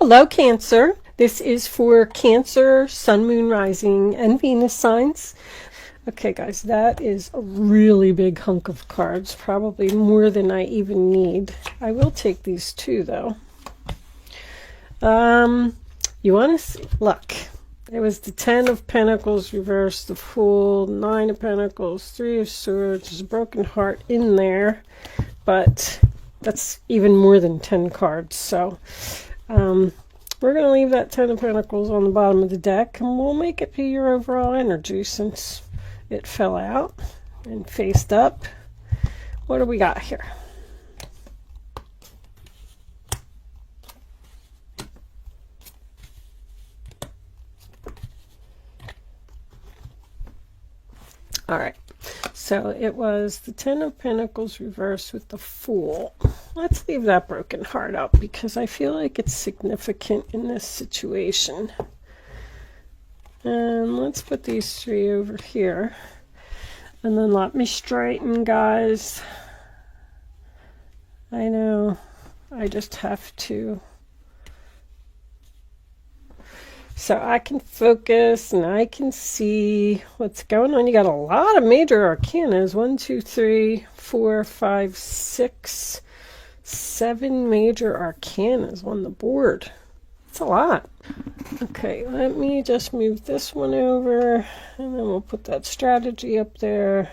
Hello, Cancer. This is for Cancer, Sun, Moon, Rising, and Venus signs. Okay, guys, that is a really big hunk of cards, probably more than I even need. I will take these two, though. You want to see? Look, it was the 10 of Pentacles reversed, the Fool, 9 of Pentacles, 3 of Swords. There's a broken heart in there, but that's even more than 10 cards. So, we're going to leave that 10 of Pentacles on the bottom of the deck, and we'll make it be your overall energy since it fell out and faced up. What do we got here? All right. So it was the 10 of Pentacles reversed with the Fool. Let's leave that broken heart up because I feel like it's significant in this situation. And let's put these three over here. And then let me straighten, guys. I know. I just have to. So I can focus and I can see what's going on. You got a lot of major arcanas. 1, 2, 3, 4, 5, 6, 7 major arcanas on the board. That's a lot. Okay, let me just move this one over and then we'll put that strategy up there.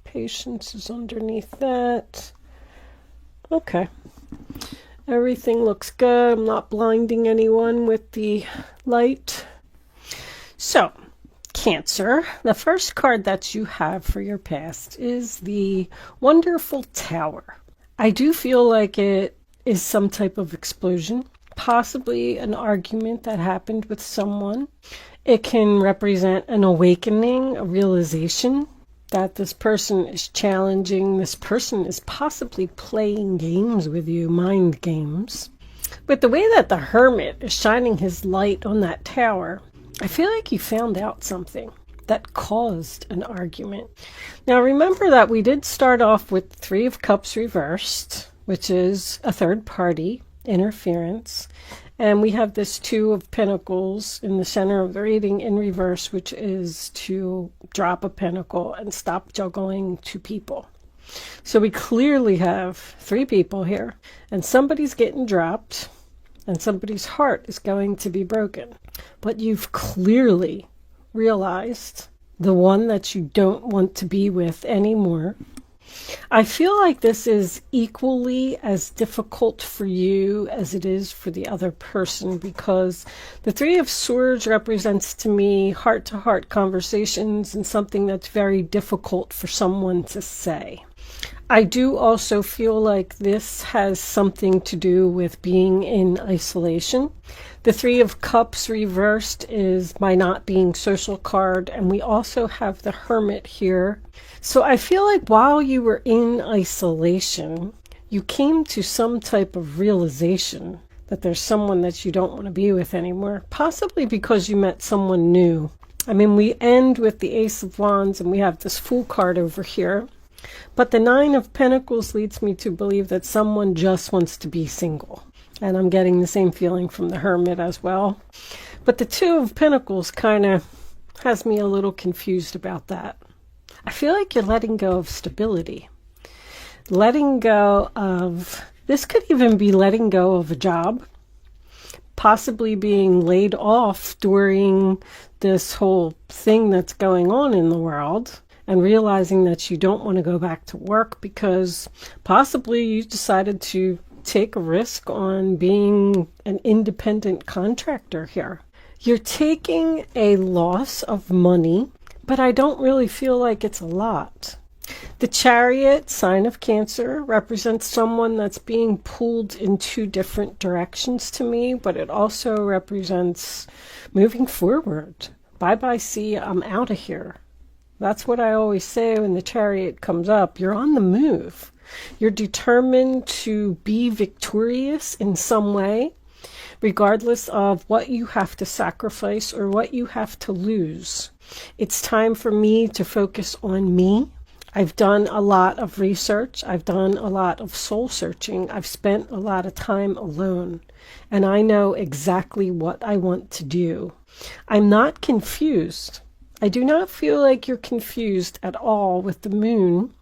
Patience is underneath that. Okay. Everything looks good. I'm not blinding anyone with the light. So, Cancer, the first card that you have for your past is the Wonderful Tower. I do feel like it is some type of explosion, possibly an argument that happened with someone. It can represent an awakening, a realization that this person is challenging. This person is possibly playing games with you, mind games. But the way that the Hermit is shining his light on that tower, I feel like you found out something that caused an argument. Now remember that we did start off with 3 of Cups reversed, which is a third party interference. And we have this 2 of Pentacles in the center of the reading in reverse, which is to drop a pentacle and stop juggling 2 people. So we clearly have 3 people here, and somebody's getting dropped, and somebody's heart is going to be broken. But you've clearly realized the one that you don't want to be with anymore. I feel like this is equally as difficult for you as it is for the other person, because the 3 of Swords represents to me heart-to-heart conversations and something that's very difficult for someone to say. I do also feel like this has something to do with being in isolation. The 3 of Cups reversed is my not being social card, and we also have the Hermit here. So I feel like while you were in isolation, you came to some type of realization that there's someone that you don't want to be with anymore, possibly because you met someone new. I mean, we end with the Ace of Wands and we have this Fool card over here. But the 9 of Pentacles leads me to believe that someone just wants to be single. And I'm getting the same feeling from the Hermit as well. But the 2 of Pentacles kind of has me a little confused about that. I feel like you're letting go of stability. Letting go of, this could even be letting go of a job. Possibly being laid off during this whole thing that's going on in the world. And realizing that you don't want to go back to work because possibly you decided to take a risk on being an independent contractor here. You're taking a loss of money, but I don't really feel like it's a lot. The Chariot, sign of Cancer, represents someone that's being pulled in 2 different directions to me, but it also represents moving forward. Bye-bye, see, I'm out of here. That's what I always say when the Chariot comes up. You're on the move. You're determined to be victorious in some way, regardless of what you have to sacrifice or what you have to lose. It's time for me to focus on me. I've done a lot of research. I've done a lot of soul searching. I've spent a lot of time alone, and I know exactly what I want to do. I'm not confused. I do not feel like you're confused at all with the moon.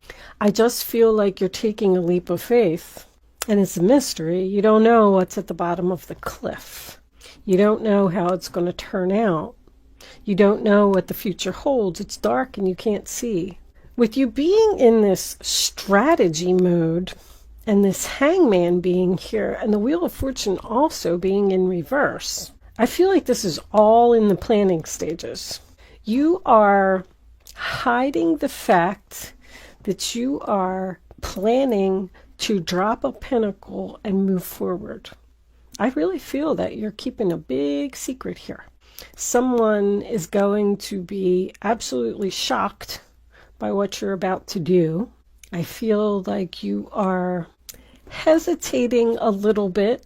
I just feel like you're taking a leap of faith, and it's a mystery. You don't know what's at the bottom of the cliff. You don't know how it's going to turn out. You don't know what the future holds. It's dark and you can't see. With you being in this strategy mode, and this hangman being here, and the Wheel of Fortune also being in reverse, I feel like this is all in the planning stages. You are hiding the fact that you are planning to drop a pentacle and move forward. I really feel that you're keeping a big secret here. Someone is going to be absolutely shocked by what you're about to do. I feel like you are hesitating a little bit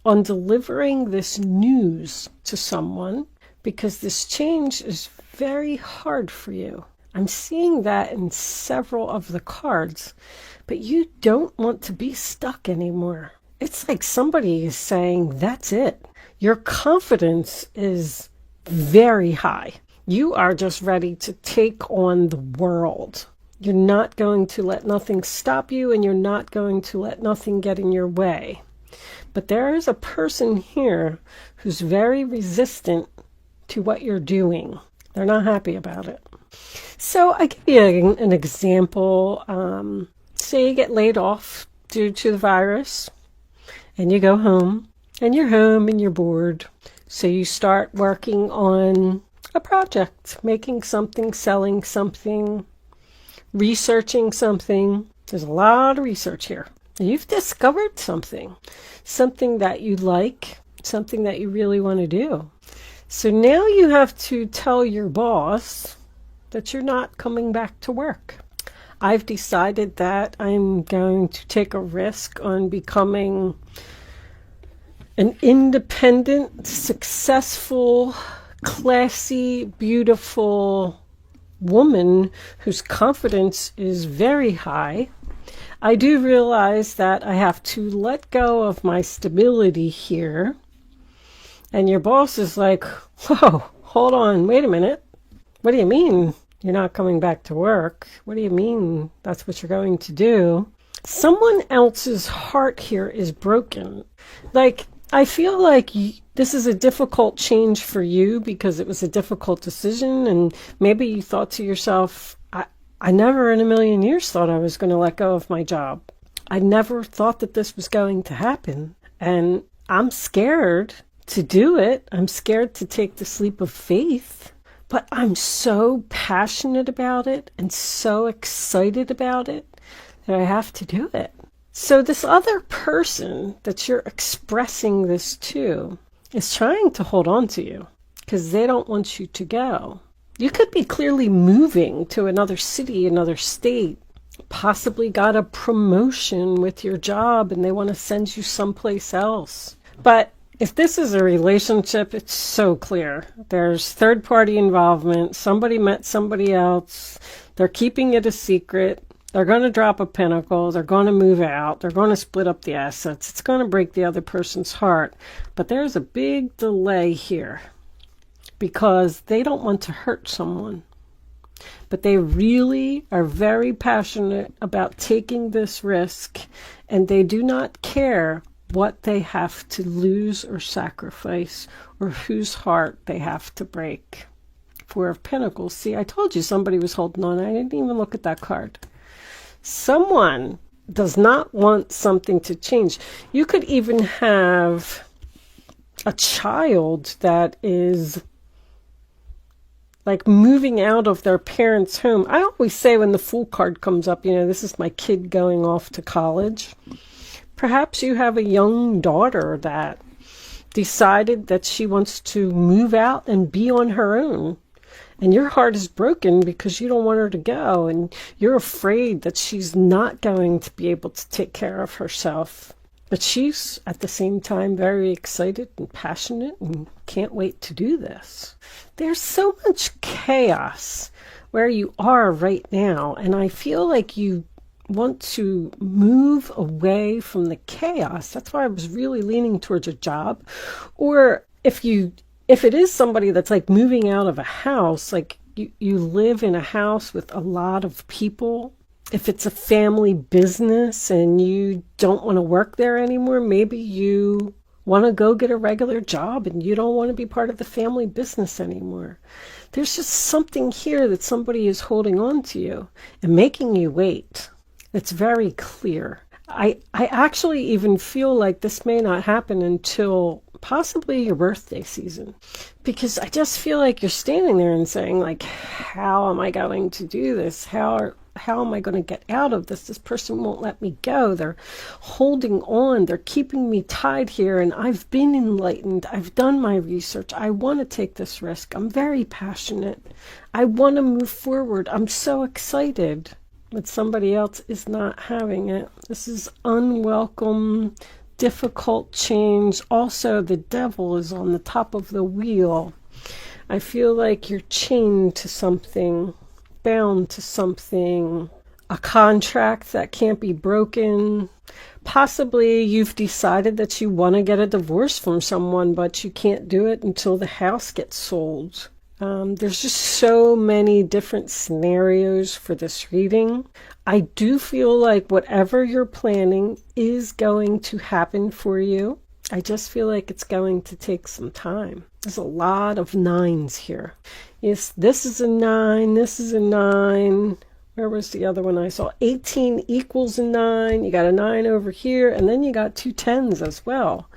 on delivering this news to someone because this change is very hard for you. I'm seeing that in several of the cards, but you don't want to be stuck anymore. It's like somebody is saying, that's it. Your confidence is very high. You are just ready to take on the world. You're not going to let nothing stop you, and you're not going to let nothing get in your way. But there is a person here who's very resistant to what you're doing. They're not happy about it. So I give you an example. Say you get laid off due to the virus, and you go home, and you're home and you're bored. So you start working on a project, making something, selling something, researching something. There's a lot of research here. You've discovered something that you like, something that you really want to do. So now you have to tell your boss that you're not coming back to work. I've decided that I'm going to take a risk on becoming an independent, successful, classy, beautiful woman whose confidence is very high. I do realize that I have to let go of my stability here. And your boss is like, whoa, hold on, wait a minute. What do you mean you're not coming back to work? What do you mean that's what you're going to do? Someone else's heart here is broken. Like, I feel like this is a difficult change for you because it was a difficult decision, and maybe you thought to yourself, I never in a million years thought I was going to let go of my job. I never thought that this was going to happen, and I'm scared to do it. I'm scared to take this leap of faith, but I'm so passionate about it and so excited about it that I have to do it. So this other person that you're expressing this to is trying to hold on to you because they don't want you to go. You could be clearly moving to another city, another state, possibly got a promotion with your job and they want to send you someplace else. But if this is a relationship, it's so clear. There's third-party involvement. Somebody met somebody else. They're keeping it a secret. They're going to drop a pentacle. They're going to move out. They're going to split up the assets. It's going to break the other person's heart. But there's a big delay here because they don't want to hurt someone. But they really are very passionate about taking this risk, and they do not care what they have to lose or sacrifice or whose heart they have to break. Four of Pentacles. See, I told you somebody was holding on. I didn't even look at that card. Someone does not want something to change. You could even have a child that is like moving out of their parents' home. I always say when the Fool card comes up, this is my kid going off to college. Perhaps you have a young daughter that decided that she wants to move out and be on her own. And your heart is broken because you don't want her to go. And you're afraid that she's not going to be able to take care of herself. But she's at the same time very excited and passionate and can't wait to do this. There's so much chaos where you are right now. And I feel like you want to move away from the chaos. That's why I was really leaning towards a job. Or if it is somebody that's like moving out of a house, like you live in a house with a lot of people. If it's a family business and you don't want to work there anymore, maybe you want to go get a regular job and you don't want to be part of the family business anymore. There's just something here that somebody is holding on to you and making you wait. It's very clear. I actually even feel like this may not happen until possibly your birthday season, because I just feel like you're standing there and saying, like, how am I going to do this? How am I going to get out of this? This person won't let me go. They're holding on. They're keeping me tied here. And I've been enlightened. I've done my research. I want to take this risk. I'm very passionate. I want to move forward. I'm so excited. But somebody else is not having it. This is unwelcome, difficult change. Also, the devil is on the top of the wheel. I feel like you're chained to something, bound to something, a contract that can't be broken. Possibly you've decided that you want to get a divorce from someone, but you can't do it until the house gets sold. There's just so many different scenarios for this reading. I do feel like whatever you're planning is going to happen for you. I just feel like it's going to take some time. There's a lot of 9s here. Yes, this is a 9. This is a 9. Where was the other one I saw? 18 equals a 9. You got a 9 over here, and then you got 2 10s as well.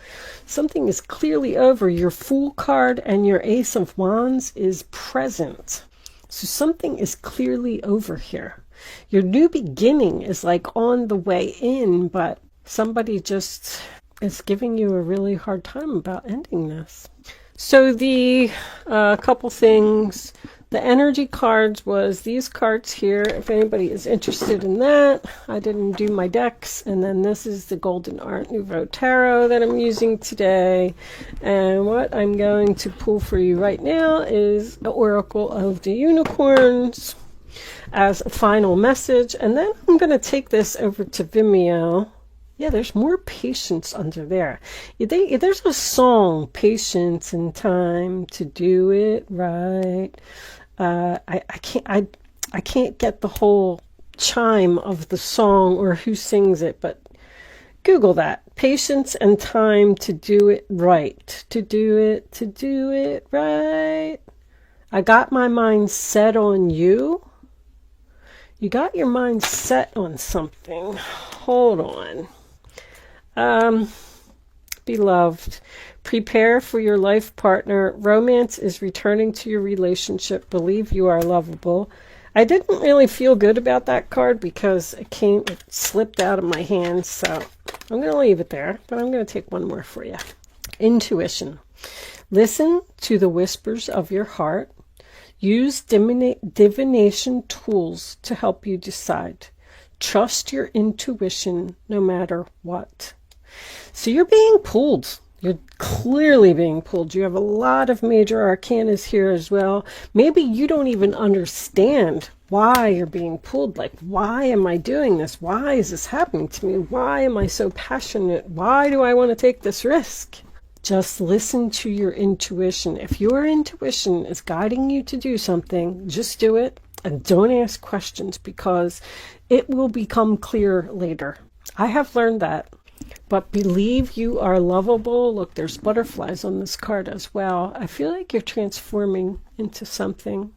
Something is clearly over. Your Fool card and your Ace of Wands is present. So something is clearly over here. Your new beginning is like on the way in, but somebody just is giving you a really hard time about ending this. So the couple things. The energy cards was these cards here, if anybody is interested in that. I didn't do my decks. And then this is the Golden Art Nouveau Tarot that I'm using today. And what I'm going to pull for you right now is the Oracle of the Unicorns as a final message. And then I'm going to take this over to Vimeo. Yeah, there's more patience under there. There's a song, Patience and Time to Do It Right. I can't get the whole chime of the song or who sings it, but Google that. Patience and time to do it right. To do it right. I got my mind set on you. You got your mind set on something. Hold on. Beloved, prepare for your life partner. Romance is returning to your relationship. Believe you are lovable. I didn't really feel good about that card because it slipped out of my hand. So I'm going to leave it there, but I'm going to take one more for you. Intuition. Listen to the whispers of your heart. Use divination tools to help you decide. Trust your intuition no matter what. So you're being pulled. You're clearly being pulled. You have a lot of major arcanas here as well. Maybe you don't even understand why you're being pulled. Like, why am I doing this? Why is this happening to me? Why am I so passionate? Why do I want to take this risk? Just listen to your intuition. If your intuition is guiding you to do something, just do it and don't ask questions because it will become clear later. I have learned that. But believe you are lovable. Look, there's butterflies on this card as well. I feel like you're transforming into something.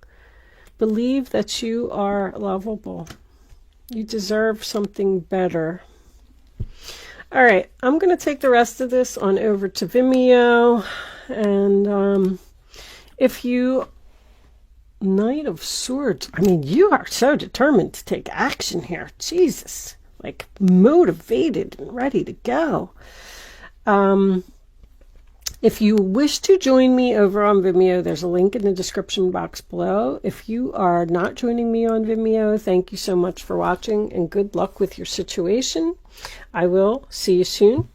Believe that you are lovable. You deserve something better. All right, I'm going to take the rest of this on over to Vimeo. And if you... Knight of Swords. I mean, you are so determined to take action here. Jesus. Like motivated and ready to go. If you wish to join me over on Vimeo, there's a link in the description box below. If you are not joining me on Vimeo, thank you so much for watching and good luck with your situation. I will see you soon.